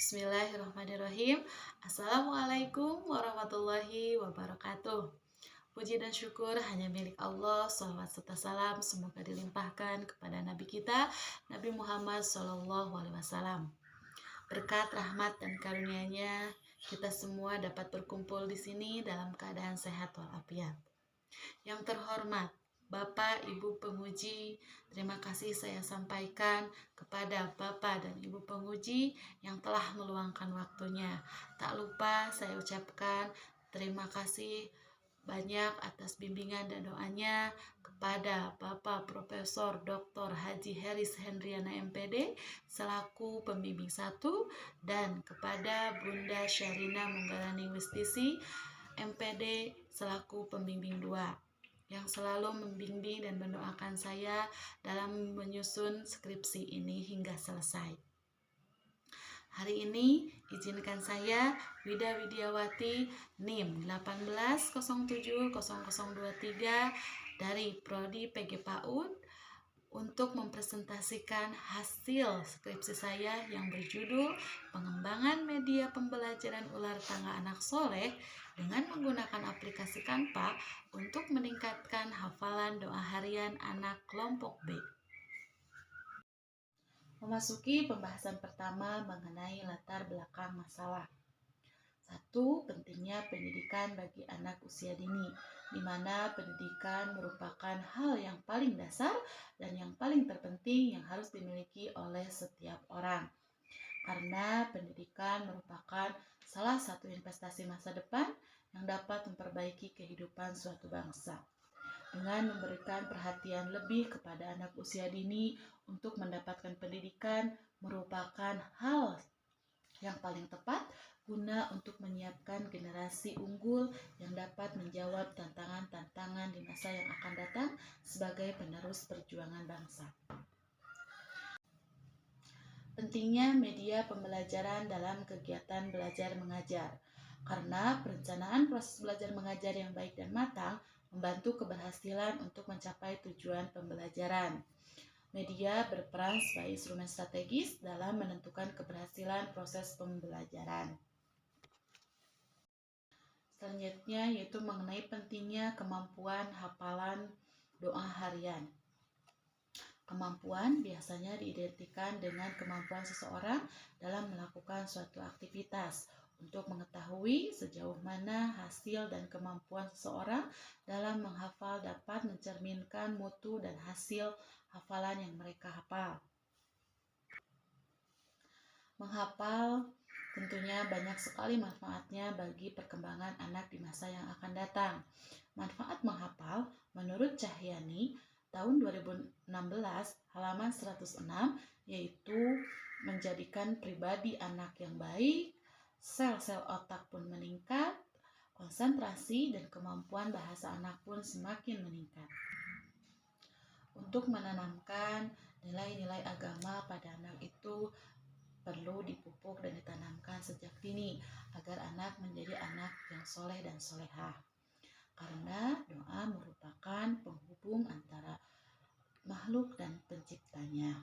Bismillahirrahmanirrahim. Assalamualaikum warahmatullahi wabarakatuh. Puji dan syukur hanya milik Allah. Salawat serta salam semoga dilimpahkan kepada Nabi kita, Nabi Muhammad SAW. Berkat rahmat dan karunia-Nya, kita semua dapat berkumpul di sini dalam keadaan sehat walafiat. Yang terhormat Bapak, Ibu penguji, terima kasih saya sampaikan kepada Bapak dan Ibu penguji yang telah meluangkan waktunya. Tak lupa saya ucapkan terima kasih banyak atas bimbingan dan doanya kepada Bapak Profesor Dr. Haji Heris Hendriana MPD selaku pembimbing 1 dan kepada Bunda Syarina Munggalani Wistisi MPD selaku pembimbing 2 yang selalu membimbing dan mendoakan saya dalam menyusun skripsi ini hingga selesai. Hari ini izinkan saya Wida Widiawati NIM 18070023 dari Prodi PG PAUD untuk mempresentasikan hasil skripsi saya yang berjudul Pengembangan Media Pembelajaran Ular Tangga Anak Soleh dengan menggunakan aplikasi Canva untuk meningkatkan hafalan doa harian anak kelompok B. Memasuki pembahasan pertama mengenai latar belakang masalah. 1. Pentingnya pendidikan bagi anak usia dini, di mana pendidikan merupakan hal yang paling dasar dan yang paling terpenting yang harus dimiliki oleh setiap orang. Karena pendidikan merupakan salah satu investasi masa depan yang dapat memperbaiki kehidupan suatu bangsa. Dengan memberikan perhatian lebih kepada anak usia dini untuk mendapatkan pendidikan merupakan hal yang paling tepat guna untuk menyiapkan generasi unggul yang dapat menjawab tantangan-tantangan di masa yang akan datang sebagai penerus perjuangan bangsa. Pentingnya media pembelajaran dalam kegiatan belajar mengajar, karena perencanaan proses belajar mengajar yang baik dan matang membantu keberhasilan untuk mencapai tujuan pembelajaran. Media berperan sebagai instrumen strategis dalam menentukan keberhasilan proses pembelajaran. Selanjutnya yaitu mengenai pentingnya kemampuan hafalan doa harian. Kemampuan biasanya diidentikan dengan kemampuan seseorang dalam melakukan suatu aktivitas untuk mengetahui sejauh mana hasil dan kemampuan seseorang dalam menghafal dapat mencerminkan mutu dan hasil hafalan yang mereka hafal. Menghafal tentunya banyak sekali manfaatnya bagi perkembangan anak di masa yang akan datang. Manfaat menghafal menurut Cahyani tahun 2016 halaman 106 yaitu menjadikan pribadi anak yang baik, sel-sel otak pun meningkat, konsentrasi dan kemampuan bahasa anak pun semakin meningkat. Untuk menanamkan nilai-nilai agama pada anak itu perlu dipupuk dan ditanamkan sejak dini agar anak menjadi anak yang soleh dan solehah. Karena doa merupakan penghubung antara makhluk dan penciptanya.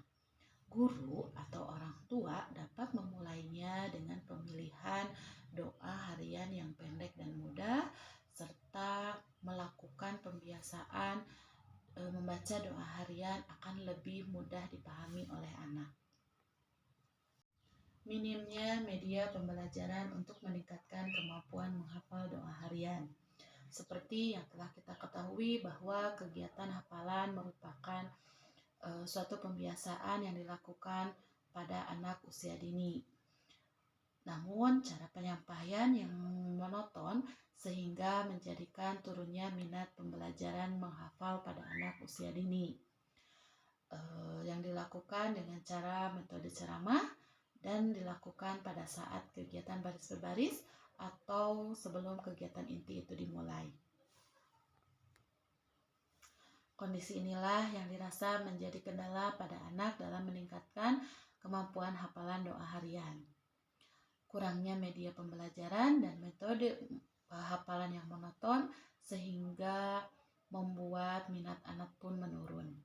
Guru atau orang tua dapat memulainya dengan pemilihan doa harian yang pendek dan mudah, serta melakukan pembiasaan membaca doa harian akan lebih mudah dipahami oleh anak. Minimnya media pembelajaran untuk meningkatkan kemampuan menghafal doa harian. Seperti yang telah kita ketahui bahwa kegiatan hafalan merupakan suatu pembiasaan yang dilakukan pada anak usia dini. Namun cara penyampaian yang monoton sehingga menjadikan turunnya minat pembelajaran menghafal pada anak usia dini. Yang dilakukan dengan cara metode ceramah dan dilakukan pada saat kegiatan baris berbaris atau sebelum kegiatan inti itu dimulai. Kondisi inilah yang dirasa menjadi kendala pada anak dalam meningkatkan kemampuan hafalan doa harian. Kurangnya media pembelajaran dan metode hafalan yang monoton sehingga membuat minat anak pun menurun.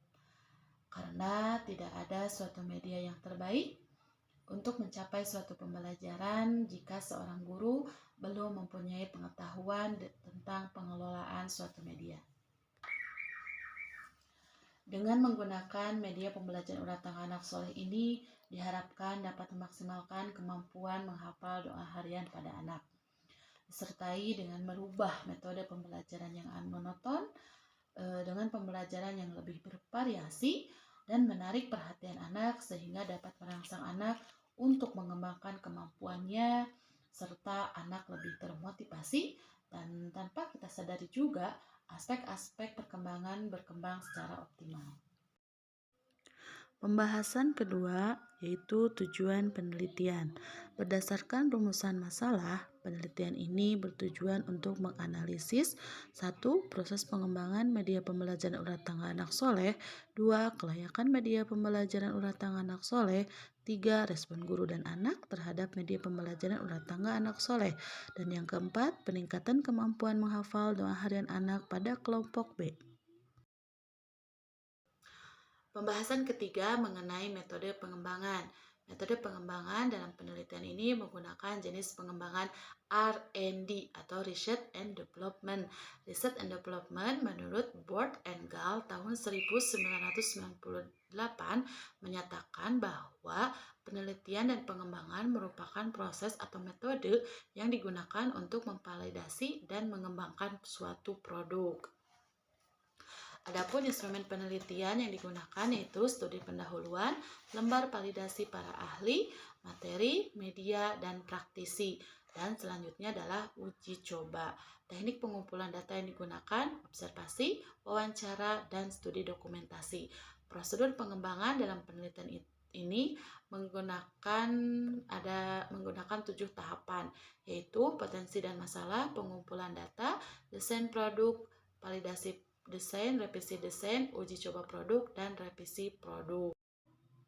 Karena tidak ada suatu media yang terbaik untuk mencapai suatu pembelajaran jika seorang guru belum mempunyai pengetahuan tentang pengelolaan suatu media. Dengan menggunakan media pembelajaran urat tangga anak soleh ini, diharapkan dapat memaksimalkan kemampuan menghafal doa harian pada anak, disertai dengan merubah metode pembelajaran yang monoton dengan pembelajaran yang lebih bervariasi dan menarik perhatian anak sehingga dapat merangsang anak untuk mengembangkan kemampuannya serta anak lebih termotivasi, dan tanpa kita sadari juga aspek-aspek perkembangan berkembang secara optimal. Pembahasan kedua yaitu tujuan penelitian. Berdasarkan rumusan masalah, penelitian ini bertujuan untuk menganalisis 1. Proses pengembangan media pembelajaran urat tangga anak soleh. 2. Kelayakan media pembelajaran urat tangga anak soleh. 3. Respon guru dan anak terhadap media pembelajaran urat tangga anak soleh. Dan yang keempat, peningkatan kemampuan menghafal doa harian anak pada kelompok B. Pembahasan ketiga mengenai metode pengembangan. Metode pengembangan dalam penelitian ini menggunakan jenis pengembangan R&D atau Research and Development. Research and Development menurut Board and Gall tahun 1998 menyatakan bahwa penelitian dan pengembangan merupakan proses atau metode yang digunakan untuk memvalidasi dan mengembangkan suatu produk. Adapun instrumen penelitian yang digunakan yaitu studi pendahuluan, lembar validasi para ahli, materi, media, dan praktisi. Dan selanjutnya adalah uji coba. Teknik pengumpulan data yang digunakan, observasi, wawancara, dan studi dokumentasi. Prosedur pengembangan dalam penelitian ini menggunakan 7 tahapan, yaitu potensi dan masalah, pengumpulan data, desain produk, validasi desain, revisi desain, uji coba produk, dan revisi produk.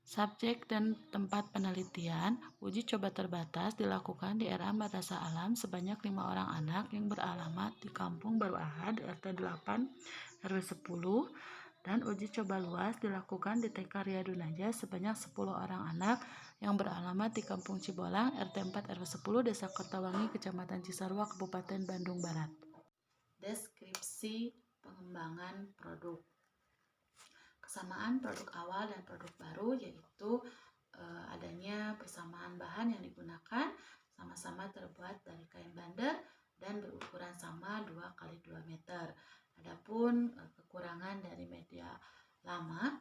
Subjek dan tempat penelitian, uji coba terbatas dilakukan di era Madrasah Alam sebanyak 5 orang anak yang beralamat di Kampung Baru Ahad RT 8 RW 10, dan uji coba luas dilakukan di TK Riyadun Najah sebanyak 10 orang anak yang beralamat di Kampung Cibolang RT 4 RW 10 Desa Kertawangi Kecamatan Cisarua Kabupaten Bandung Barat. Deskripsi pengembangan produk. Kesamaan produk awal dan produk baru yaitu adanya persamaan bahan yang digunakan, sama-sama terbuat dari kain bandar dan berukuran sama 2x2 meter. Adapun kekurangan dari media lama,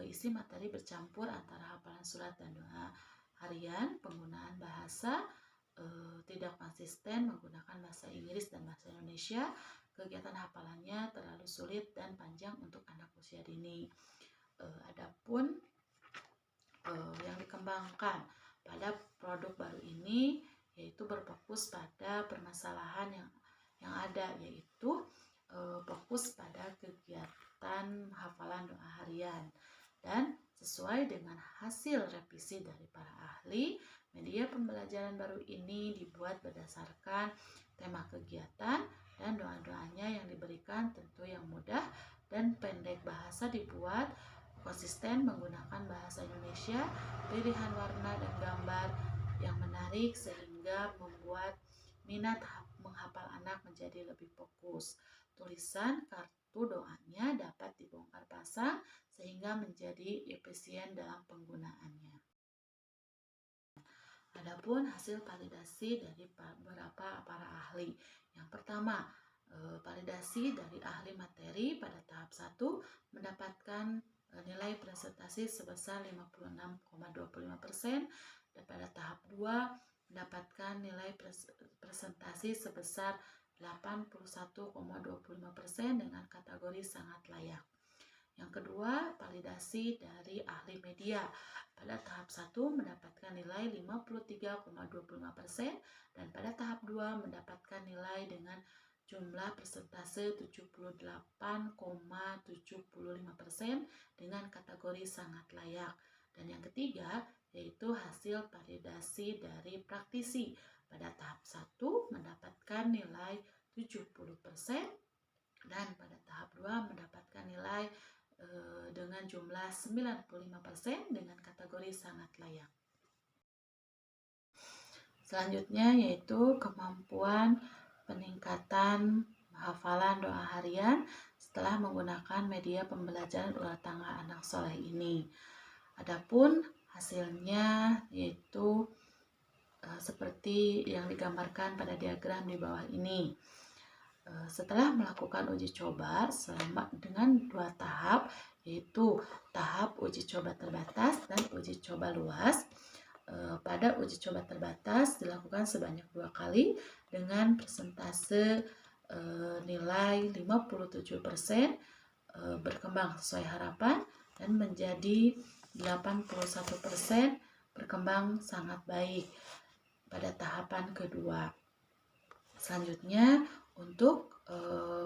isi materi bercampur antara hafalan surat dan doa harian, penggunaan bahasa tidak konsisten menggunakan bahasa Inggris dan bahasa Indonesia, kegiatan hafalannya terlalu sulit dan panjang untuk anak usia dini. Adapun yang dikembangkan pada produk baru ini yaitu berfokus pada permasalahan yang ada, yaitu fokus pada kegiatan hafalan doa harian, dan sesuai dengan hasil revisi dari para ahli, media pembelajaran baru ini dibuat berdasarkan tema kegiatan dan doa-doanya yang diberikan tentu yang mudah dan pendek. Bahasa dibuat konsisten menggunakan bahasa Indonesia, pilihan warna dan gambar yang menarik sehingga membuat minat menghafal anak menjadi lebih fokus. Tulisan kartu doanya dapat dibongkar pasang sehingga menjadi efisien dalam penggunaannya. Adapun hasil validasi dari beberapa para ahli. Yang pertama, validasi dari ahli materi pada tahap 1 mendapatkan nilai presentasi sebesar 56,25%, dan pada tahap 2 mendapatkan nilai presentasi sebesar 81,25% dengan kategori sangat layak. Yang kedua, validasi dari ahli media. Pada tahap 1 mendapatkan nilai 53,25% dan pada tahap 2 mendapatkan nilai dengan jumlah persentase 78,75% dengan kategori sangat layak. Dan yang ketiga, yaitu hasil validasi dari praktisi. Pada tahap 1 mendapatkan nilai 70% dan pada tahap 2 mendapatkan nilai dengan jumlah 95% dengan kategori sangat layak. Selanjutnya yaitu kemampuan peningkatan hafalan doa harian setelah menggunakan media pembelajaran ular tangga anak soleh ini. Adapun hasilnya yaitu seperti yang digambarkan pada diagram di bawah ini. Setelah melakukan uji coba dengan 2 tahap, yaitu tahap uji coba terbatas dan uji coba luas. Pada uji coba terbatas dilakukan sebanyak 2 kali dengan persentase nilai 57% berkembang sesuai harapan dan menjadi 81% berkembang sangat baik pada tahapan kedua. Selanjutnya untuk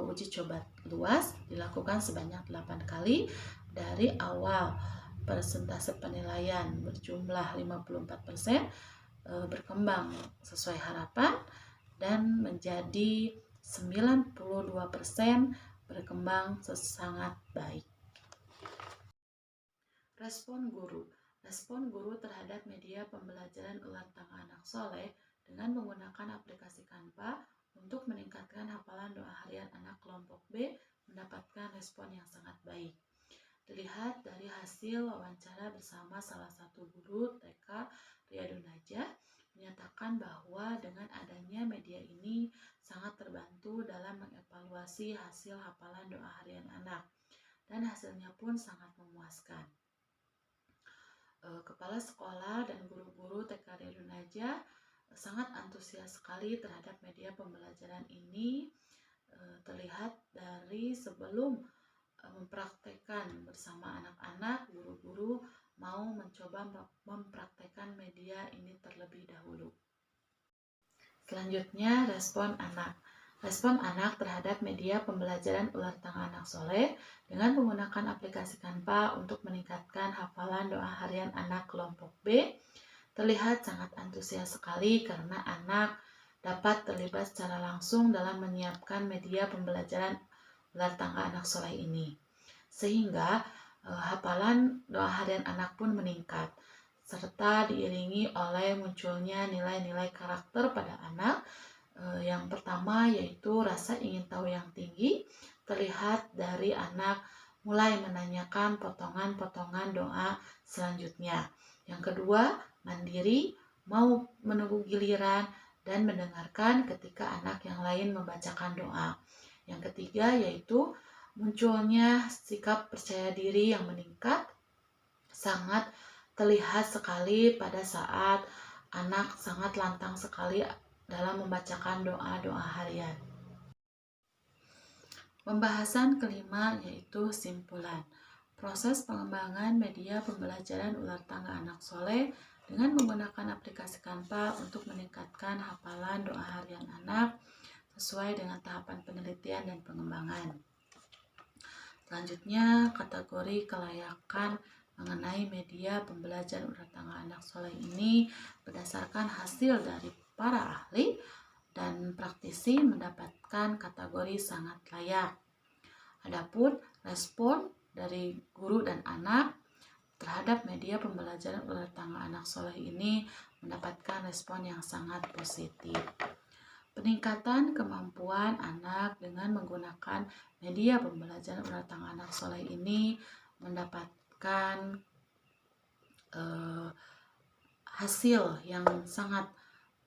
uji coba luas dilakukan sebanyak 8 kali dari awal persentase penilaian berjumlah 54% berkembang sesuai harapan dan menjadi 92% berkembang sangat baik. Respon guru. Respon guru terhadap media pembelajaran ular tangga anak soleh dengan menggunakan aplikasi Canva untuk meningkatkan hafalan doa harian anak kelompok B mendapatkan respon yang sangat baik. Dilihat dari hasil wawancara bersama salah satu guru TK Riyadun Najah menyatakan bahwa dengan adanya media ini sangat terbantu dalam mengevaluasi hasil hafalan doa harian anak dan hasilnya pun sangat memuaskan. Kepala sekolah dan guru-guru TK Riyadun Najah sangat antusias sekali terhadap media pembelajaran ini. Terlihat dari sebelum mempraktekkan bersama anak-anak, guru-guru mau mencoba mempraktekkan media ini terlebih dahulu. Selanjutnya, respon anak. Respon anak terhadap media pembelajaran ular tangga anak soleh dengan menggunakan aplikasi Canva untuk meningkatkan hafalan doa harian anak kelompok B terlihat sangat antusias sekali karena anak dapat terlibat secara langsung dalam menyiapkan media pembelajaran ular tangga anak soleh ini. Sehingga hafalan doa harian anak pun meningkat, serta diiringi oleh munculnya nilai-nilai karakter pada anak. Yang pertama yaitu rasa ingin tahu yang tinggi, terlihat dari anak mulai menanyakan potongan-potongan doa selanjutnya. Yang kedua, mandiri, mau menunggu giliran dan mendengarkan ketika anak yang lain membacakan doa. Yang ketiga yaitu munculnya sikap percaya diri yang meningkat, sangat terlihat sekali pada saat anak sangat lantang sekali dalam membacakan doa-doa harian. Pembahasan kelima yaitu simpulan. Proses pengembangan media pembelajaran ular tangga anak soleh dengan menggunakan aplikasi Canva untuk meningkatkan hafalan doa harian anak sesuai dengan tahapan penelitian dan pengembangan. Selanjutnya, kategori kelayakan mengenai media pembelajaran ular tangga anak soleh ini berdasarkan hasil dari para ahli dan praktisi mendapatkan kategori sangat layak. Adapun respon dari guru dan anak terhadap media pembelajaran ular tangga anak soleh ini mendapatkan respon yang sangat positif. Peningkatan kemampuan anak dengan menggunakan media pembelajaran ular tangga anak soleh ini mendapatkan hasil yang sangat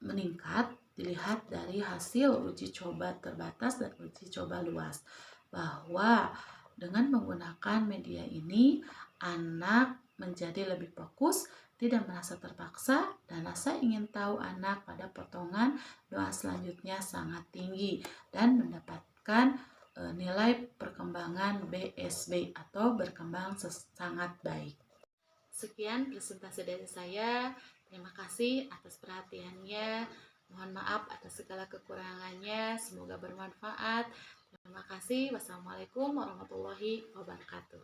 meningkat dilihat dari hasil uji coba terbatas dan uji coba luas, bahwa dengan menggunakan media ini anak menjadi lebih fokus, tidak merasa terpaksa, dan rasa ingin tahu anak pada potongan doa selanjutnya sangat tinggi dan mendapatkan nilai perkembangan BSB atau berkembang sangat baik. Sekian presentasi dari saya. Terima kasih atas perhatiannya. Mohon maaf atas segala kekurangannya. Semoga bermanfaat. Terima kasih. Wassalamualaikum warahmatullahi wabarakatuh.